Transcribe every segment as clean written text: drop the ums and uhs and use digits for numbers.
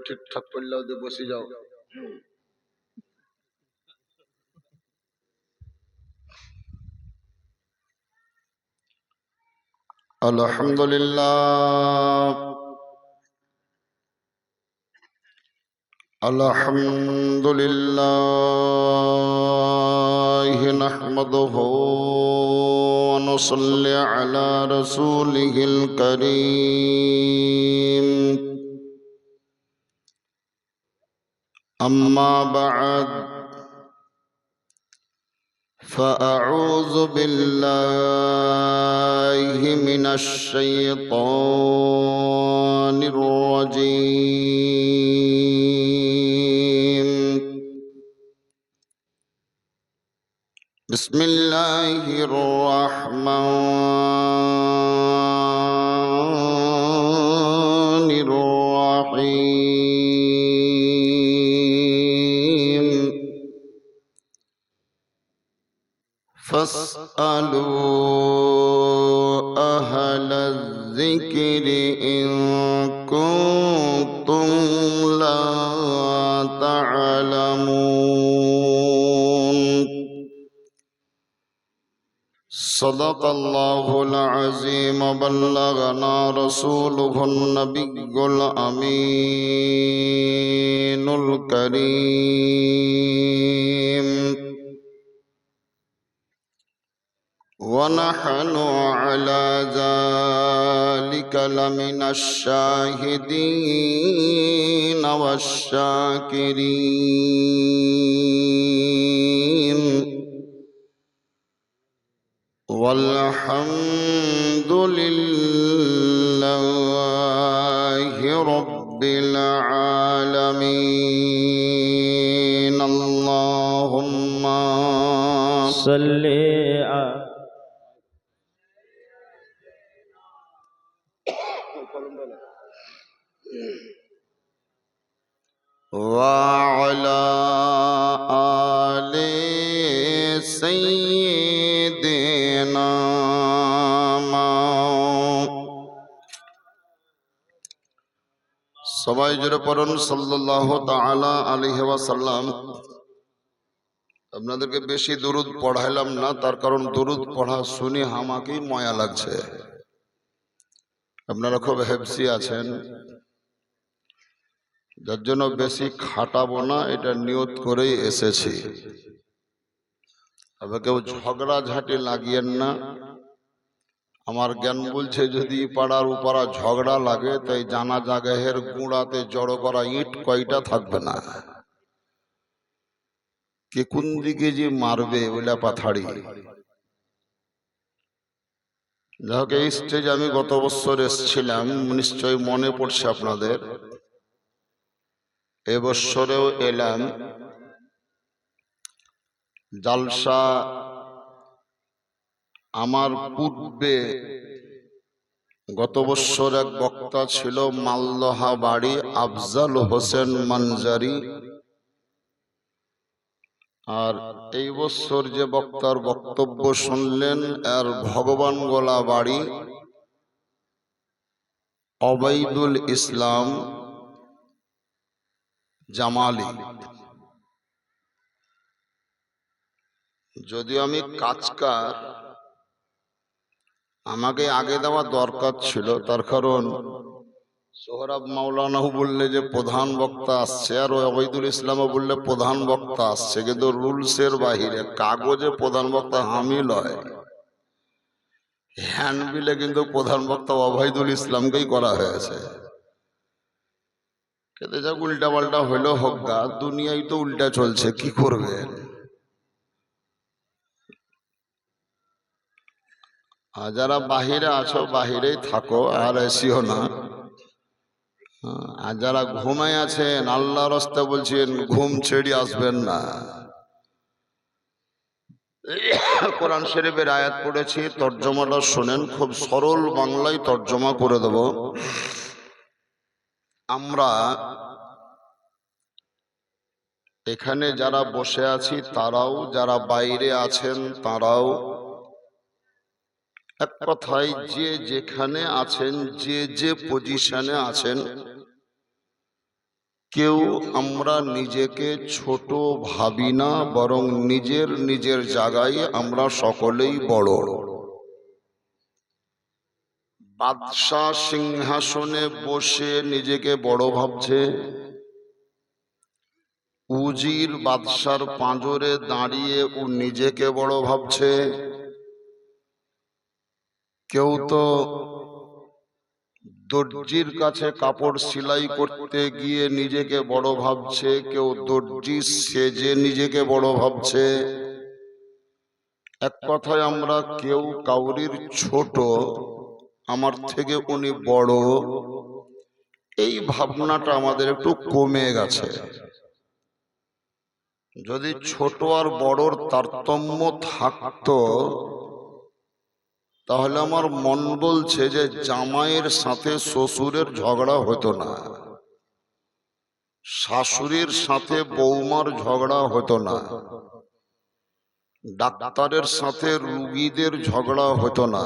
ঠিকঠাক করলেও দিয়ে বসে যাও। আলহামদুলিল্লাহ আলহামদুলিল্লাহ নাহমাদুহু ওয়া নুসাল্লি আলা রাসূলিহিল কারীম আম্মা বা'দ فأعوذ بالله من الشيطان الرجيم بسم الله الرحمن الرحيم فاسألوا أهل الذكر إن كنتم لا تعلمون صدق الله العظيم وبلغنا رسوله النبي الأمين الكريم ونحن على ذلك لمن الشاهدين والشاكرين والحمد لله رب العالمين اللهم صل وعلى آل سيدنا সবাই জোরে পড়ুন সাল্লাল্লাহু তাআলা আলাইহি ওয়াসাল্লাম। আপনাদেরকে বেশি দুরুদ পড়াইলাম না, তার কারণ দুরুদ পড়া শুনে আমাকেই মায়া লাগছে। আপনারা খুব হেফসি আছেন, যার জন্য বেশি খাটাবো না, এটা নিয়ত করেই এসেছি। তবে কেউ ঝগড়া ঝাঁটি লাগিয়েন না। আমার জ্ঞান বলছে যদি পাড়ার উপারা ঝগড়া লাগে তাই জানা জাগাহের গুঁড়াতে জড়ো করা ইট কয়টা থাকবে না, কে কোন দিকে যে মারবে ওইলা পাথাড়ি। যাকে এই স্টেজে আমি গত বছর এসেছিলাম, নিশ্চয়ই মনে পড়ছে আপনাদের। এবছরেও এলাম। জালসা আমার পূর্বে গত বছর এক বক্তা ছিল মালদহা বাড়ি, আফজাল হোসেন মানজারি। আর এই বছর যে বক্তার বক্তব্য শুনলেন আর ভগবান গোলা বাড়ি, ওবাইদুল ইসলাম জামালি। যদিও আমি কাজকার, আমাকে আগে দেওয়া দরকার ছিল, তার কারণ সোহরাব মাওলানাও বললে যে প্রধান বক্তা আসছে, আর ওবাইদুল ইসলামও বললে প্রধান বক্তা আসছে, কিন্তু রুলসের বাহিরে কাগজে প্রধান বক্তা হামিল হয়, হ্যান্ডবিলে কিন্তু প্রধান বক্তা ওবাইদুল ইসলামকেই করা হয়েছে। খেতে যাক, উল্টা পাল্টা হইলো হোক গা, দুনিয়ায় তো উল্টা চলছে, কি করবে। আর যারা বাহিরে আছো বাহিরেই থাকো, আর এসিও না। আর যারা ঘুমায় আছেন, আল্লাহর রাস্তায় বলছেন ঘুম ছেড়ে আসবেন না। কোরআন শরীফের আয়াত পড়েছি, তর্জমাটা শোনেন, খুব সরল বাংলায় তর্জমা করে দেব। আমরা এখানে যারা বসে আছি তারাও, যারা বাইরে আছেন তারাও, এক কথায় যে যেখানে আছেন, যে যে পজিশনে আছেন, কেউ আমরা নিজেকে ছোট ভাবি না, বরং নিজের নিজের জায়গায় আমরা সকলেই বড়। বাদশাহ সিংহাসনে বসে নিজেকে বড় ভাবছে, উজির বাদশার পাঁজরে দাঁড়িয়ে ও নিজেকে বড় ভাবছে। কেউ তো দর্জির কাছে কাপড় সেলাই করতে গিয়ে নিজেকে বড় ভাবছে, কেউ দর্জি সেজে নিজেকে বড় ভাবছে। এক কথায় আমরা কেউ কাউরির ছোট, আমার থেকে উনি বড়, এই ভাবনাটা আমাদের একটু কমে গেছে। যদি ছোট আর বড়র তারতম্য থাকতো, তাহলে আমার মন বলছে যে জামাইয়ের সাথে শ্বশুরের ঝগড়া হতো না, শাশুড়ির সাথে বৌমার ঝগড়া হতো না, ডাক্তারের সাথে রুগীদের ঝগড়া হতো না,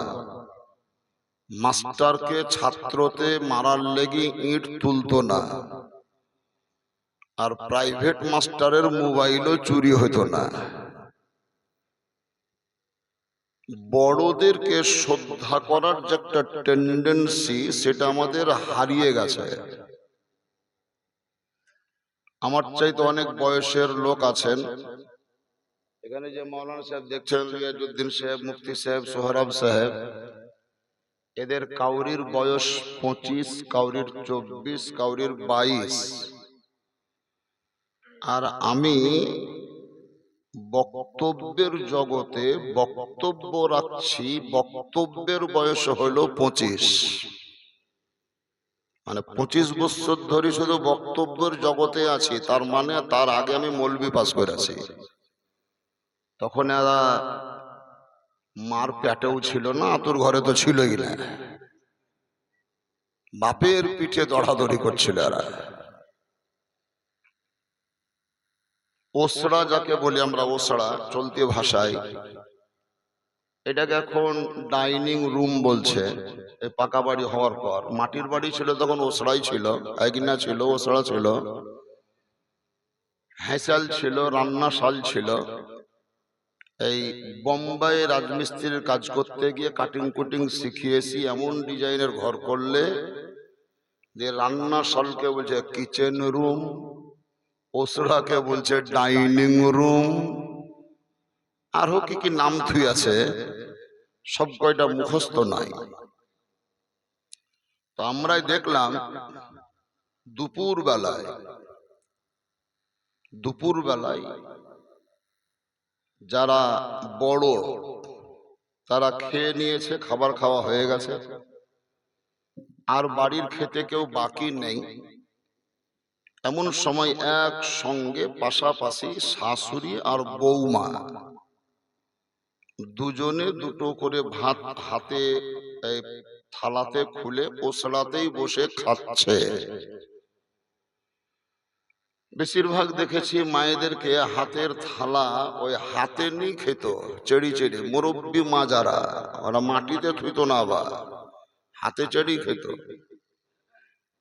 মাস্টারকে ছাত্রতে মারার লেগে ইট তুলতো না, আর প্রাইভেট মাস্টারের মোবাইলও চুরি হতো না। বড়দেরকে শ্রদ্ধা করার যে একটা টেন্ডেন্সি, সেটা আমাদের হারিয়ে গেছে। আমার চাইতে অনেক বয়সের লোক আছেন এখানে, যে মৌলানা সাহেব দেখছেন, রিয়াজউদ্দিন সাহেব, মুফতি সাহেব, সোহরাব সাহেব, এদের কাউরির বয়স 25, কাউরির 24, কাউরির 22। আর আমি বক্তব্যের জগতে বক্তব্য রাখছি, বক্তব্যের বয়স হলো 25। মানে 25 বছর ধরে শুধু বক্তব্যের জগতে আছি, তার মানে তার আগে আমি মৌলবি পাস করেছি। তখন এরা মার পেটেও ছিল না, তোর ঘরে তো ছিলই না, বাপের পিঠে দড়াদড়ি করছিল এরা। ওসড়া যাকে বলি আমরা, ওসড়া চলতি ভাষায়, এটাকে এখন ডাইনিং রুম বলছে। এই পাকা বাড়ি হওয়ার পর, মাটির বাড়ি ছিল তখন ওসড়াই ছিল, আইগিনা ছিল, ওসড়া ছিল, হ্যাঁসাল ছিল, রান্নাশাল ছিল। এই বোম্বাই রাজমিস্ত্রির কাজ করতে গিয়ে কাটিং কুটিং শিখিয়েছি, এমন ডিজাইনের ঘর করলে যে রান্নাশালকে বলছে কিচেন রুম, ওসড়াকে বলছে ডাইনিং রুম, আরো কি কি নাম থুই আছে, সব কয়টা মুখস্থ নাই। তো আমরাই দেখলাম দুপুর বেলায় যারা বড় তারা খেয়ে নিয়েছে, খাবার খাওয়া হয়ে গেছে, আর বাড়ির খেতে কেউ বাকি নেই। এমন সময় এক সঙ্গে পাশাপাশি শাশুড়ি আর বৌমা দুজনে দুটো করে ভাত হাতে থালাতে খুলে ওসড়াতেই বসে খাচ্ছে। বেশিরভাগ দেখেছি মায়েদেরকে হাতের থালা ওই হাতে নিয়ে খেত, চেড়ি চেড়ি। মুরব্বী মা যারা, ওরা মাটিতে থুইতো না, আবার হাতে চেড়ি খেত।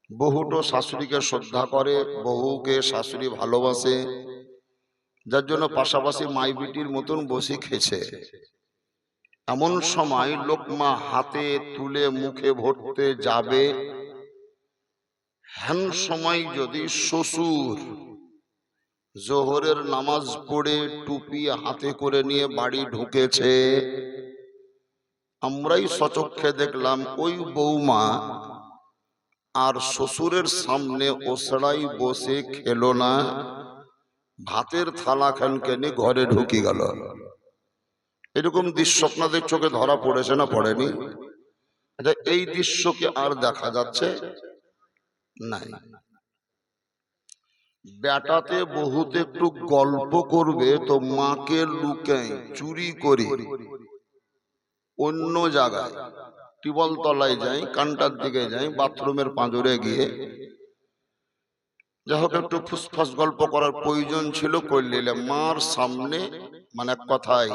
বহুটো শাশুড়িকে শ্রদ্ধা করে, বহুকে শাশুড়ি ভালোবাসে, যার জন্য পাশাপাশি মাই বিটির মতন বসে খেছে। এমন সময় লোকমা হাতে তুলে মুখে ভরতে যাবে, হেন সময় যদি শ্বশুর জোহরের নামাজ পড়ে টুপি হাতে করে নিয়ে বাড়ি ঢুকেছে, আমরাই সচক্ষে দেখলাম ওই বৌমা আর শ্বশুরের সামনে ওসড়াই বসে খেলো না, ভাতের থালা খানকে নিয়ে ঘরে ঢুকি গেল। এরকম দৃশ্য আপনাদের চোখে ধরা পড়েছে না পড়েনি? আচ্ছা, এই দৃশ্য কি আর দেখা যাচ্ছে? নাই। বেটাতে বহুত একটু গল্প করবে তো মাকে লুকাই চুরি করে অন্য জায়গায় টিবল তলায় যাই, কানটার দিকে যাই, বাথরুমের পাঁজরে গিয়ে যাই হোক একটু ফুসফাস গল্প করার প্রয়োজন ছিল, করলে মার সামনে, মানে এক কথায়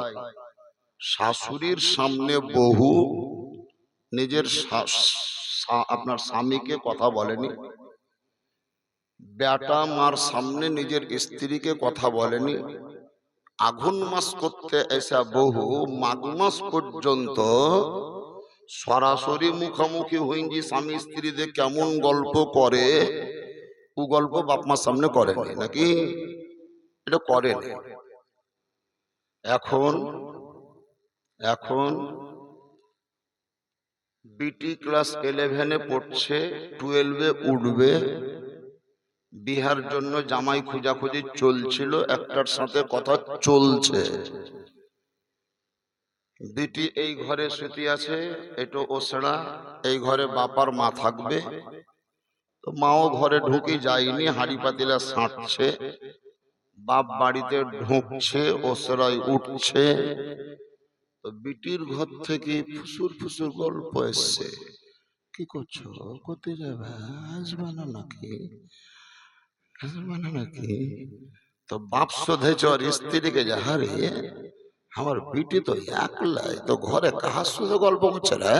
শাশুড়ির সামনে বহু নিজের আপনার স্বামীকে কথা বলেনি, বেটা মার সামনে নিজের স্ত্রীকে কথা বলেনি, আঘুন মাস করতে এসে বহু মাঘ মাস পর্যন্ত সরাসরি মুখামুখি হইনি স্বামী স্ত্রীদের কেমন গল্প করে, ও গল্প বাপ মার সামনে করেনি নাকি? এটা করেনি। এখন এখন বিটি ক্লাস 11-এ পড়ছে, 12-এ উঠবে, বিহার জন্য জামাই খোঁজাখুঁজি চলছিল, একটার সাথে কথা চলছে। বিটি এই ঘরে শুতে আছে, এটা ওসড়া, এই ঘরে বাপার মা থাকবে, তো মাও ঘরে ঢুকে যায়নি, হাড়ি পাতিলা ছাঁটছে, বাপ বাড়িতে ঢুকছে, ওসড়ায় উঠছে, তো বিটির ঘর থেকে ফুসুর ফুসুর গল্প এসছে। কি করছো, কোথায় যাবে, আসবে না নাকি, আসবে না নাকি? তো বাপ শোধেছ আর স্ত্রীকে, যে হারে আমার বিটি তো একলাই, তো ঘরে কাহার সাথে গল্প করছে রে?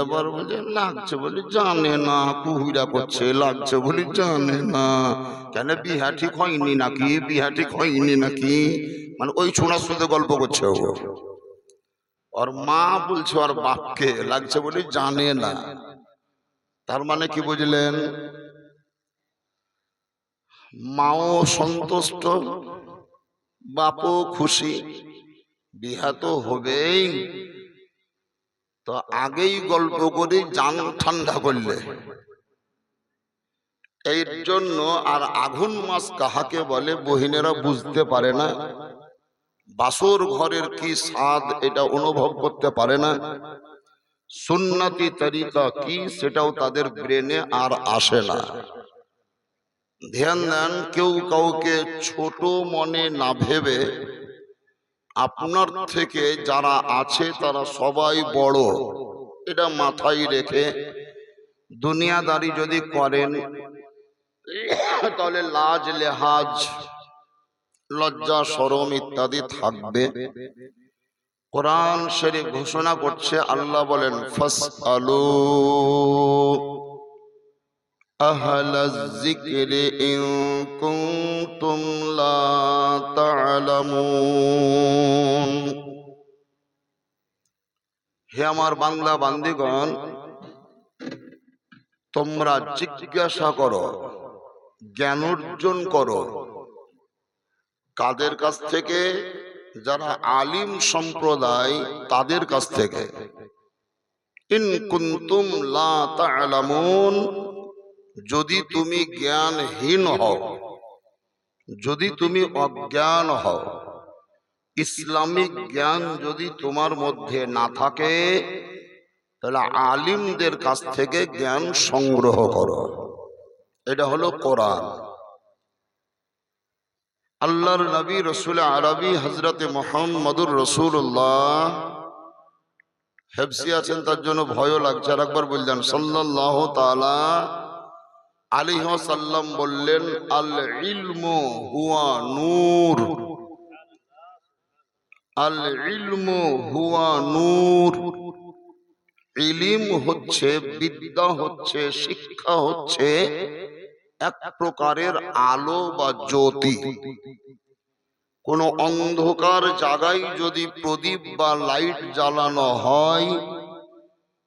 আবার বলে লাগছে বলি জানে না, কুহুরা করছে, লাগছে বলি জানে না। কেন, বিহা ঠিক হয়নি নাকি, বিহা ঠিক হয়নি নাকি, মানে ওই ছোড়ার সাথে গল্প করছে ও। ওর মা বলছে ওর বাপকে লাগছে বলি জানে না। তার মানে কি বুঝলেন? মাও সন্তুষ্ট, বাপও খুশি, বিহা তো হবেই, তো আগেই গল্প করে জান ঠান্ডা করলে। এর জন্য আর আঘুন মাস কাহাকে বলে বহিনেরা বুঝতে পারে না, বাসর ঘরের কি স্বাদ এটা অনুভব করতে পারে না, সুন্নতি তরিকা কি সেটাও তাদের ব্রেনে আর আসে না। ধ্যান দেন, কেউ কাউকে ছোট মনে না ভেবে, আপনার থেকে যারা আছে তারা সবাই বড়, এটা মাথায় রেখে দুনিয়াদারি যদি করেন তাহলে লাজ লেহাজ, লজ্জা শরম ইত্যাদি থাকবে। কোরআন শরীফ ঘোষণা করছে, আল্লাহ বলেন ফাসআলু আহলাজ যিকরি ইন কুনতুম লা তা'লামুন। হে আমার বান্দা বান্দীগণ, তোমরা জিজ্ঞাসা করো, জ্ঞান অর্জন করো, কাদের কাছ থেকে? যারা আলিম সম্প্রদায় তাদের কাছ থেকে। ইন কুনতুম লা তা'লামুন, যদি তুমি জ্ঞানহীন হও, যদি তুমি অজ্ঞান হও, ইসলামিক জ্ঞান যদি তোমার মধ্যে না থাকে, তাহলে আলিমদের কাছ থেকে জ্ঞান সংগ্রহ করো। এটা হলো কোরআন। আল্লাহর নবী রসুল আরবি হজরতে মুহাম্মদুর রাসূলুল্লাহ হেফসি আছেন, তার জন্য ভয়ও লাগছে, আর একবার বললেন সাল্লাল্লাহু তাআলা আলাইহি ওয়াসাল্লাম বললেন, আল ইলমু হুয়া নূর, আল ইলমু হুয়া নূর, ইলম হচ্ছে, বিদ্যা হচ্ছে, শিক্ষা হচ্ছে এক প্রকারের আলো বা জ্যোতি। কোন অন্ধকার জায়গায় যদি প্রদীপ বা লাইট জ্বালানো হয়,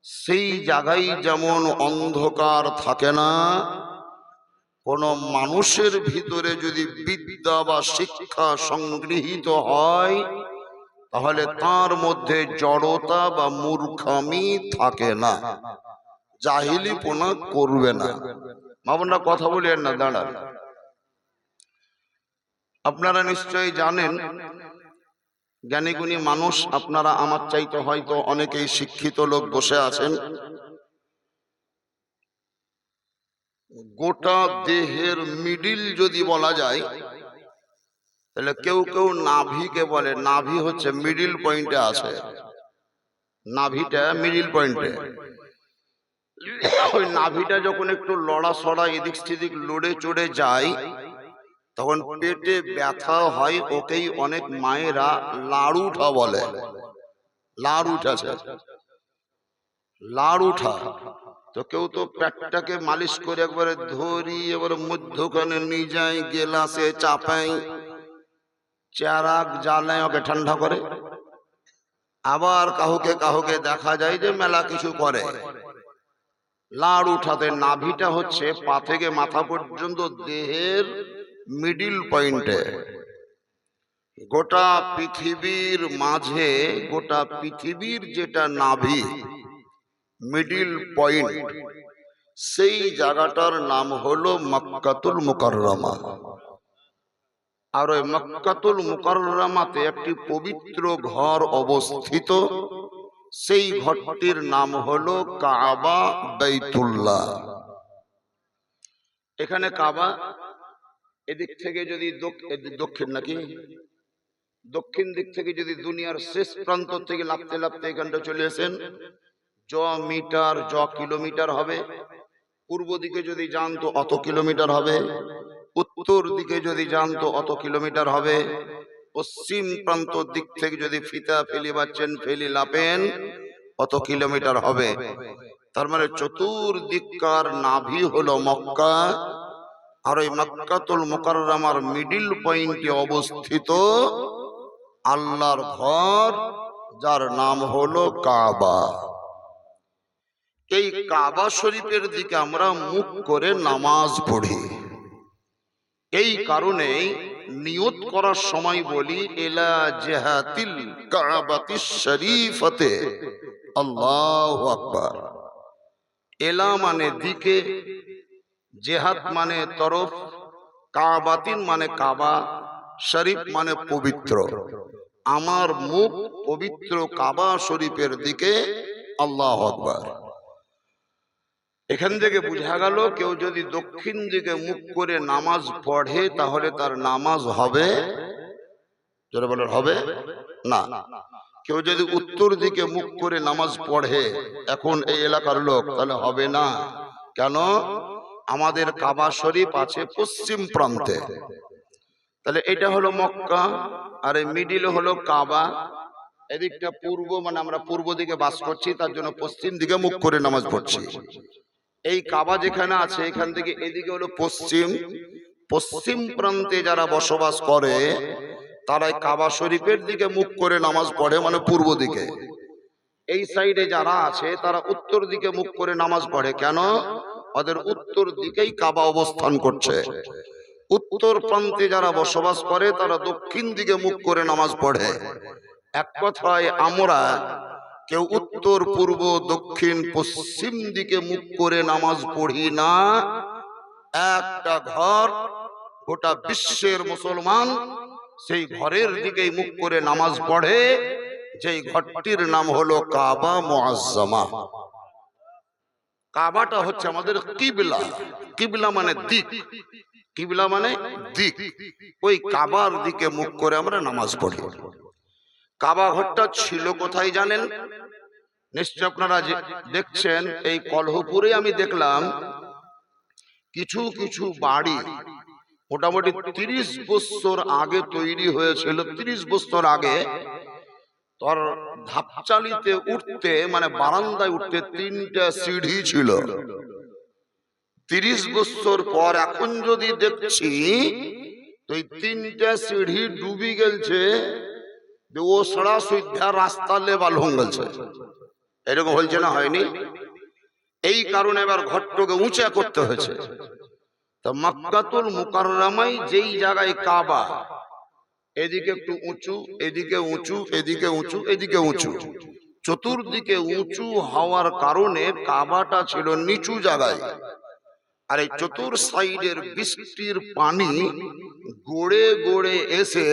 সেই জায়গায় যেমন অন্ধকার থাকে না, কোন মানুষের ভিতরে যদি বিদ্যা বা শিক্ষা সংগৃহীত হয়, তাহলে তার মধ্যে জড়তা বা মূর্খামি থাকে না, জাহিলিপনা করবে না। মামুনরা কথা বলেন না, দাঁড়ান। আপনারা নিশ্চয়ই জানেন, জ্ঞানীগুণী মানুষ আপনারা আমার চাইতে হয়তো অনেকেই শিক্ষিত লোক বসে আছেন। গোটা দেহের মিডিল যদি বলা যায়, তাহলে কেউ কেউ নাভিকে বলে, নাভি হচ্ছে মিডিল পয়েন্টে আছে, নাভিটা মিডিল পয়েন্টে। ওই নাভিটা যখন একটু লড়াছড়া এদিক সেদিক লড়ে চড়ে যায়, তখন পেটে ব্যথা হয়, ওকেই অনেক মায়েরা লাড় উঠা বলে। লাড় উঠাছে, লাড় উঠা। তো কেউ তো পেটটাকে মালিশ করে একবারে ধরি, এবারে মধ্যখানে নিয়ে যায়, গেলাসে চাপাই, চারাক জ্বালায় ওকে ঠান্ডা করে। আবার কাহুকে কাহুকে দেখা যায় যে মেলা কিছু করে, লাড় উঠাতে। নাভিটা হচ্ছে পা থেকে মাথা পর্যন্ত দেহের মিডিল পয়েন্টে। গোটা পৃথিবীর মাঝে, গোটা পৃথিবীর যেটা নাভি, মিডিল পয়েন্ট, সেই জায়গাটার নাম হলো মক্কাতুল মুকাররমা। আর ওই মক্কাতুল মুকাররমাতে একটি পবিত্র ঘর অবস্থিত, সেই ঘরটির নাম হলো কাবা বাইতুল্লাহ। এখানে কাবা, এদিক থেকে যদি দক্ষিণ নাকি দক্ষিণ দিক থেকে যদি দুনিয়ার শেষ প্রান্ত থেকে লাফতে লাফতে এখানটা চলে আসেন, মিটার কিলোমিটার হবে। পূর্ব দিকে যদি যান তো অত কিলোমিটার হবে, উত্তর দিকে যদি যান তো অত কিলোমিটার হবে, পশ্চিম প্রান্ত দিক থেকে যদি ফিতা ফেলি বা চেন ফেলি লাপেন অত কিলোমিটার হবে। তার মানে চতুর্দিককার নাভি হলো মক্কা। আর ওই মক্কাতুল মুকাররমার মিডিল পয়েন্টে অবস্থিত আল্লাহর ঘর, যার নাম হলো কাবা। এই কাবা শরীফের দিকে আমরা মুখ করে নামাজ পড়ি। এই কারণেই নিয়ত করার সময় বলি ইলা জিহাতিল কাবাতিশ শরীফাতে আল্লাহু আকবার। এলা মানে দিকে, জেহাদ মানে তরফ, কাবাতিন মানে কাবা, শরীফ মানে পবিত্র। আমার মুখ পবিত্র কাবা শরীফের দিকে, আল্লাহু আকবার। এখান থেকে বোঝা গেল কেউ যদি দক্ষিণ দিকে মুখ করে নামাজ পড়ে তাহলে তার নামাজ হবে, যারা বলেন হবে না। কেউ যদি উত্তর দিকে মুখ করে নামাজ পড়ে এখন এই এলাকার লোক, তাহলে হবে না। কেন? আমাদের কাবা শরীফ আছে পশ্চিম প্রান্তে। তাহলে এটা হলো মক্কা, আর এই মিডিল হলো কাবা। এদিকটা পূর্ব, মানে আমরা পূর্ব দিকে বাস করছি, তার জন্য পশ্চিম দিকে মুখ করে নামাজ পড়ছি। এই কাবা যেখানে আছে এখান থেকে এদিকে হলো পশ্চিম। পশ্চিম প্রান্তে যারা বসবাস করে তারা কাবা শরীফের দিকে মুখ করে নামাজ পড়ে, মানে পূর্ব দিকে। এই সাইডে যারা আছে তারা উত্তর দিকে মুখ করে নামাজ পড়ে। কেন? ওদের উত্তর দিকেই কাবা অবস্থান করছে। উত্তর প্রান্তে যারা বসবাস করে তারা দক্ষিণ দিকে মুখ করে নামাজ পড়ে। এক কথায় আমরা কেউ উত্তর, পূর্ব, দক্ষিণ, পশ্চিম দিকে মুখ করে নামাজ পড়ি না। একটা ঘর, গোটা বিশ্বের মুসলমান সেই ঘরের দিকেই মুখ করে নামাজ পড়ে, যেই ঘরটির নাম হলো কাবা মুআজ্জামা। কাবাটা হচ্ছে আমাদের কিবলা। কিবলা মানে দিক, কিবলা মানে দিক। ওই কাবার দিকে মুখ করে আমরা নামাজ পড়ি। কাবা ঘরটা ছিল কোথায় জানেন? নিশ্চয় আপনারা দেখছেন, এই কলহপুরে আমি দেখলাম কিছু কিছু বাড়ি মোটামুটি 30 বছর আগে তৈরি হয়েছিল। 30 বছর আগে তোর ধাপচালিতে উঠতে, মানে বারান্দায় উঠতে 3টা সিঁড়ি ছিল। 30 বছর পর এখন যদি দেখছি তো এই 3টা সিঁড়ি ডুবি গেছে, ও সড়া সুদ্ধা রাস্তা লেবাল হয়ে গেছে। এরকম হয়েছে না? হয়নি? এই কারণে এবার ঘরটাকে উঁচা করতে হয়েছে। তো মক্কাতুল মুকাররমাই যেই জায়গায় কাবা, এদিকে একটু উঁচু, এদিকে উঁচু, এদিকে উঁচু, এদিকে উঁচু, চতুর্দিকে উঁচু হওয়ার কারণে কাবাটা ছিল নিচু জায়গায়। আর এই চতুর সাইডের বৃষ্টির পানি গড়ে গড়ে এসে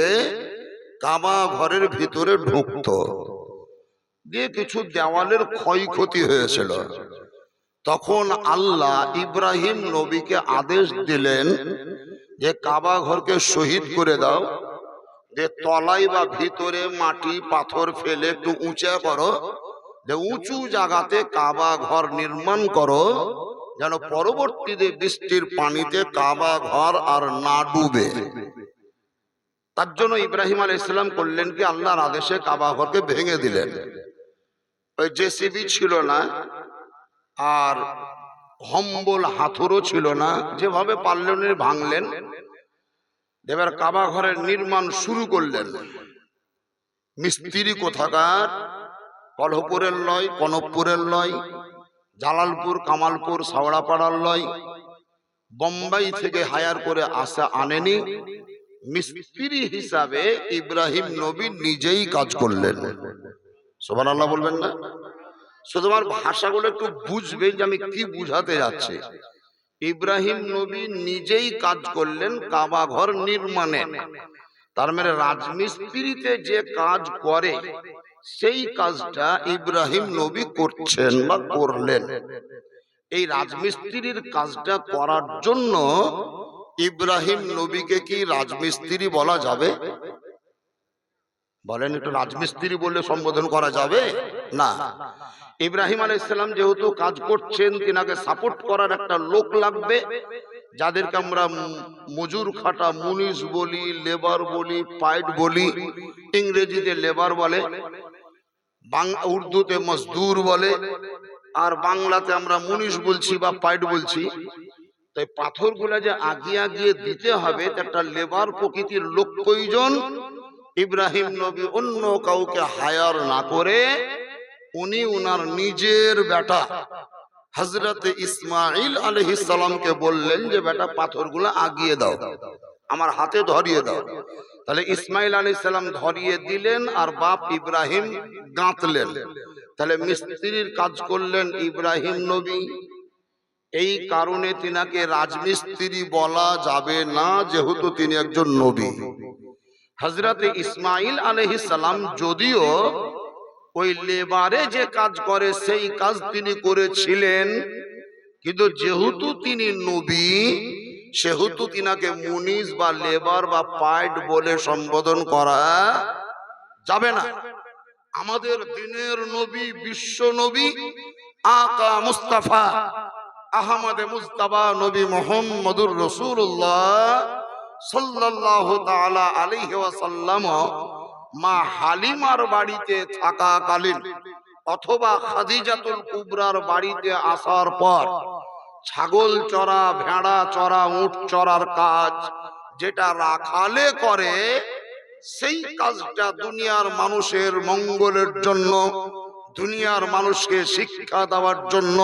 কাবা ঘরের ভিতরে ঢুকতো, দিয়ে কিছু দেওয়ালের ক্ষয়ক্ষতি হয়েছিল। তখন আল্লাহ ইব্রাহিম নবীকে আদেশ দিলেন যে কাবা ঘরকে শহীদ করে দাও, যে তলায় বা ভিতরে মাটি পাথর ফেলে একটু উঁচা করো, যে উঁচু জায়গাতে কাবা ঘর নির্মাণ করো, যেন পরবর্তীতে বৃষ্টির পানিতে কাবা ঘর আর না ডুবে। তার জন্য ইব্রাহিম আলাইহিস সালাম করলেন কি, আল্লাহর আদেশে কাবা ঘরকে ভেঙে দিলেন। ওই জেসিবি ছিল না, আর হম্বল হাথুরও ছিল না, যেভাবে পারলেন ভাঙলেন। এবার কাবা ঘরের নির্মাণ শুরু করলেন। মিস্ত্রি কোথাকার, কলহপুরের লয়, কনকপুরের লয়, জালালপুর, কামালপুর, সাওড়াপাড়ার লয়, বোম্বাই থেকে হায়ার করে আনেনি। মিস্ত্রি হিসাবে ইব্রাহিম নবী নিজেই কাজ করলেন। সুবহানাল্লাহ বলবেন না? শুধু আমার ভাষাগুলো একটু বুঝবেন যে আমি কি বুঝাতে যাচ্ছি। ইব্রাহিম নবী নিজেই কাজ করলেন কাবা ঘর নির্মাণে। তার মানে রাজমিস্ত্রিতে যে কাজ করে সেই কাজটা ইব্রাহিম নবী করছেন বা করলেন। এই রাজমিস্ত্রির কাজটা করার জন্য ইব্রাহিম নবীকে কি রাজমিস্ত্রি বলা যাবে? বলেন একটু, রাজমিস্ত্রি বললে সম্বোধন করা যাবে না। ইব্রাহিম আলাইহিস সালাম যেহেতু কাজ করছেন, তিনাকে সাপোর্ট করার একটা লোক লাগবে, যাদেরকে আমরা মজুর খাটা মুনিশ বলি, লেবার বলি, পাইট বলি। ইংরেজিতে লেবার বলে, উর্দুতে মজদুর বলে, আর বাংলাতে আমরা মুনিশ বলছি বা পাইট বলছি। তাই পাথরগুলা যে আগিয়ে আগিয়ে দিতে হবে, একটা লেবার প্রকৃতির লোক প্রয়োজন। ইব্রাহিম নবী অন্য কাউকে হায়ার না করে উনি উনার নিজের বেটা হযরত ইসমাঈল আলাইহিস সালামকে বললেন যে বেটা পাথরগুলো আগিয়ে দাও, আমার হাতে ধরিয়ে দাও। তাহলে ইসমাঈল আলাইহিস সালাম ধরিয়ে দিলেন আর বাপ ইব্রাহিম গাঁথলেন। তাহলে মিস্ত্রির কাজ করলেন ইব্রাহিম নবী। এই কারণে তিনাকে রাজমিস্ত্রি বলা যাবে না, যেহেতু তিনি একজন নবী। হযরত ইসমাঈল আলাইহিস সালাম যদিও ওই লেবারে যে কাজ করে সেই কাজ তিনি করেছিলেন, কিন্তু যেহেতু তিনি নবী সেহেতু তিনাকে মুনিশ বা লেবার বা পাইট বলে সম্বোধন করা যাবে না। আমাদের দিনের নবী, বিশ্ব নবী, আকা মুস্তাফা আহমদে মুজতবা নবী মুহাম্মদুর রাসূলুল্লাহ সাল্লাল্লাহু তাআলা আলাইহি ওয়াসাল্লাম মা হালিমার বাড়িতে থাকাকালীন অথবা খাদিজাতুল কুবরার বাড়িতে আসার পর ছাগল চড়া, ভেড়া চড়া, উট চড়ার কাজ যেটা রাখালে করে, সেই কাজটা দুনিয়ার মানুষের মঙ্গলের জন্য, দুনিয়ার মানুষকে শিক্ষা দেওয়ার জন্য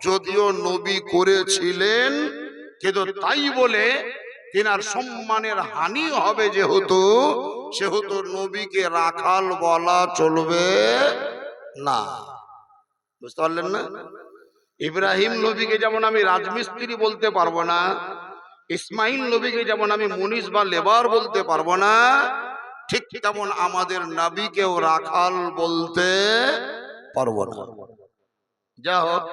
যদিও নবী করেছিলেন, কিন্তু তাই বলে তিনার সম্মানের হানি হবে সেহেতু নবীকে রাখাল বলা চলবে না। বুঝতে পারলেন না? ইব্রাহিম নবীকে যেমন আমি রাজমিস্ত্রি বলতে পারবো না, ইসমাইল নবীকে যেমন আমি মুনিশ বা লেবার বলতে পারবো না, ঠিক তেমন আমাদের নবীকেও রাখাল বলতে পারবো না। যা হোক,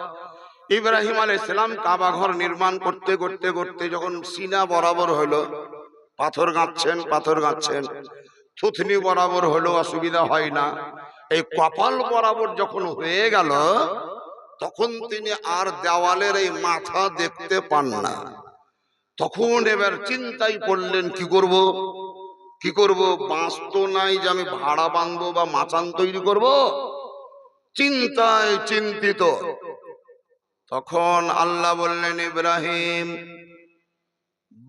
ইব্রাহিম আলাইহিস সালাম কাবা ঘর নির্মাণ করতে করতে করতে যখন সিনা বরাবর হলো, পাথর গাঁথছেন, থুতনি বরাবর হলো, অসুবিধা হয় না। এই কপাল বরাবর যখন হয়ে গেল, তখন তিনি আর দেওয়ালের এই মাথা দেখতে পান না। তখন এবার চিন্তায় পড়লেন, কি করব, বাঁশ তো নাই যে আমি ভাড়া বাঁধবো বা মাচান তৈরি করব। চিন্তায় চিন্তিত। তখন আল্লাহ বললেন, ইব্রাহিম,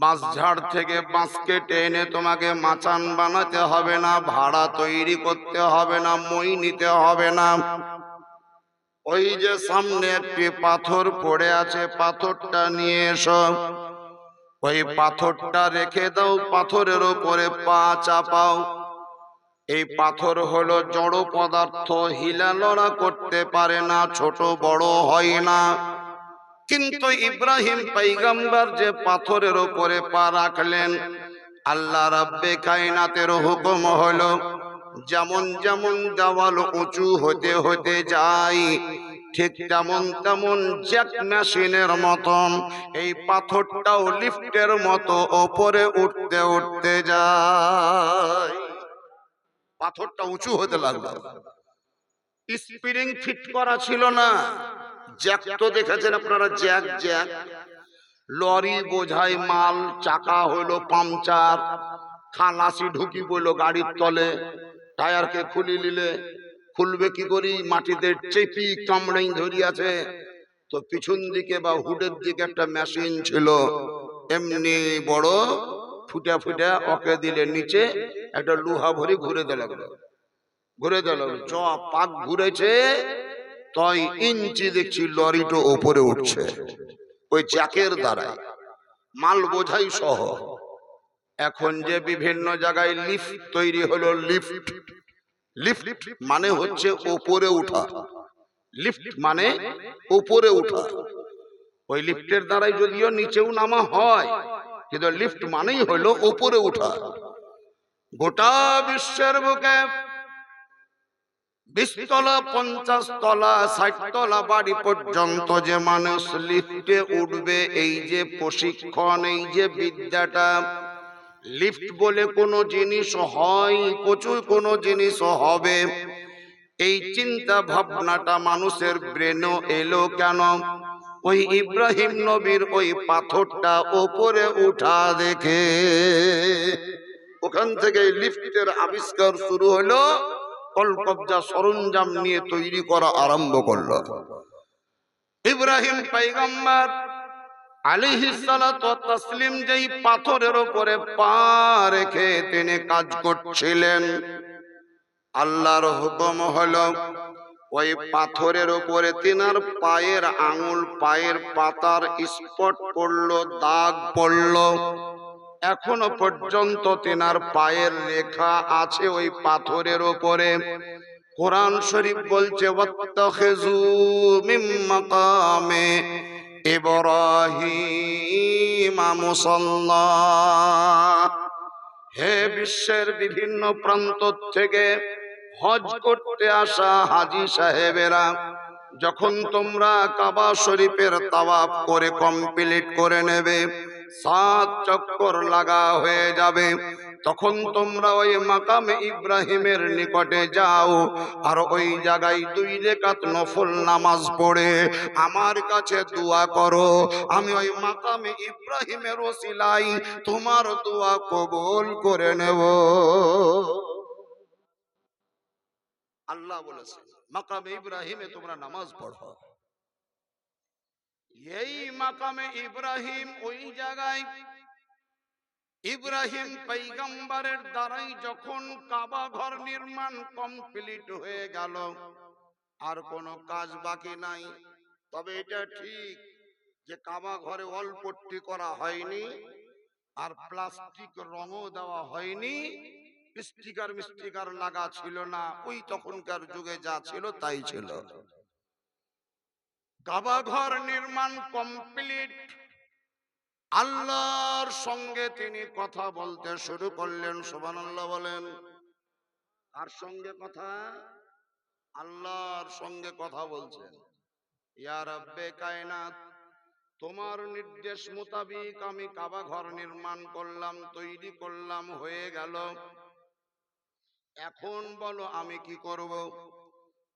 বাঁশ ঝাড় থেকে বাঁশ কেটে এনে তোমাকে মাচান বানাতে হবে না, ভাড়া তৈরি করতে হবে না, মই নিতে হবে না। ওই যে সামনে একটি পাথর পড়ে আছে, পাথরটা নিয়ে এসো। ওই পাথরটা রেখে দাও, পাথরের উপরে পা চাপাও। এই পাথর হলো জড় পদার্থ, হিলালড়া করতে পারে না, ছোট বড় হয় না। কিন্তু ইব্রাহিম পয়গম্বর যে পাথরের উপরে পা রাখলেন, আল্লাহ রাব্বে কায়নাতের হুকুম হলো যেমন যেমন দেওয়াল উঁচু হতে হতে যায়, ঠিক তেমন জ্যাক মেশিনের মতন এই পাথরটাও লিফটের মতো ওপরে উঠতে উঠতে যায়। পাথরটা উঁচু হতে লাগলো। স্প্রিং ফিট করা ছিল না। জ্যাক তো দেখেছেন আপনারা, জ্যাক লরি বোঝাই মাল, চাকা হইলো পাংচার, খালাসি ঢুকি পড়লো গাড়ির তলে, টায়ারকে খুলি নিলে খুলবে কি করি, মাটিতে চেপি কামড়াই ধরিয়াছে, তো পিছন দিকে বা হুডের দিকে একটা মেশিন ছিল, এমনি বড়, ফুটা ফুটা, ওকে দিলে নিচে একটা লোহা ভরি ঘুরে দিল, ঘুরে দিল, চ পাক ঘুরেছে, তাই ইঞ্চি দেখছি লরিটো ওপরে উঠছে ওই জ্যাকের দ্বারাই, মাল বোঝাই সহ। এখন যে বিভিন্ন জায়গায় লিফট তৈরি হলো, লিফট, লিফট মানে হচ্ছে ওপরে উঠা, লিফট মানে ওপরে উঠা। ওই লিফটের দ্বারাই যদিও নিচেও নামা হয়, কিন্তু লিফট মানেই হলো ওপরে উঠা। গোটা বিশ্বের বুকে 20 তলা, 50 তলা, 60 তলা বাড়ি পর্যন্ত যে মানুষ লিফটে উঠবে, এই যে প্রশিক্ষণ, এই যে বিদ্যাটা, লিফট বলে কোনো জিনিস হয়, প্রচুর কোনো জিনিস হবে, এই চিন্তা ভাবনাটা মানুষের ব্রেনও এলো কেন? ওই ইব্রাহিম নবীর ওই পাথরটা ওপরে উঠা দেখে ওখান থেকে লিফটের আবিষ্কার শুরু হলো, কলকবজা সরঞ্জাম নিয়ে তৈরি করা আরম্ভ করলো। ইব্রাহিম পয়গম্বর আলাইহিস সালাতু ওয়াত তাসলিম যেই পাথরের উপরে পা রেখে তিনি কাজ করছিলেন, আল্লাহর হুকুম হলো ওই পাথরের উপরে তিনার পায়ের আঙুল, পায়ের পাতার স্পট পড়লো, দাগ পড়লো। এখনো পর্যন্ত তিনার পায়ের রেখা আছে ওই পাথরের উপরে। কোরআন শরীফ বলছে ওয়াত্তাখিযু মিন মাকামে ইব্রাহিম মুসাল্লা। হে বিশ্বের বিভিন্ন প্রান্ত থেকে হজ করতে আসা হাজী সাহেবেরা, যখন তোমরা কাবা শরীফের তাওয়াফ করে কমপ্লিট করে নেবে, 7 চক্কর লাগা হয়ে যাবে, তখন তোমরা ওই মাকামে ইব্রাহিমের নিকটে যাও, আর ওই জায়গায় 2 রাকাত নফল নামাজ পড়ে আমার কাছে দোয়া করো, আমি ওই মাকামে ইব্রাহিমের ওসিলায় তোমার দোয়া কবুল করে নেব। আল্লাহ বলেছেন মাকামে ইব্রাহিমে তোমরা নামাজ পড়ো। এই মাকামে ইব্রাহিম, ওই জায়গায় ইব্রাহিম পয়গম্বরের দ্বারাই যখন কাবা ঘর নির্মাণ কমপ্লিট হয়ে গেল, আর কোনো কাজ বাকি নাই। তবে এটা ঠিক যে কাবা ঘরে অল্পট্টি করা হয়নি, আর প্লাস্টিক রঙও দেওয়া হয়নি, স্টিকার লাগা ছিল না, ওই তখনকার যুগে যা ছিল তাই ছিল। কাবা ঘর নির্মাণ কমপ্লিট, আল্লাহর সঙ্গে তিনি কথা বলতে শুরু করলেন। সুবহানাল্লাহ বলেন। আর সঙ্গে কথা? আল্লাহর সঙ্গে কথা বলছেন। ইয়া রাব্বে কায়নাত, তোমার নির্দেশ মোতাবেক আমি কাবা ঘর নির্মাণ করলাম, তৈরি করলাম, হয়ে গেল, এখন বলো আমি কি করব?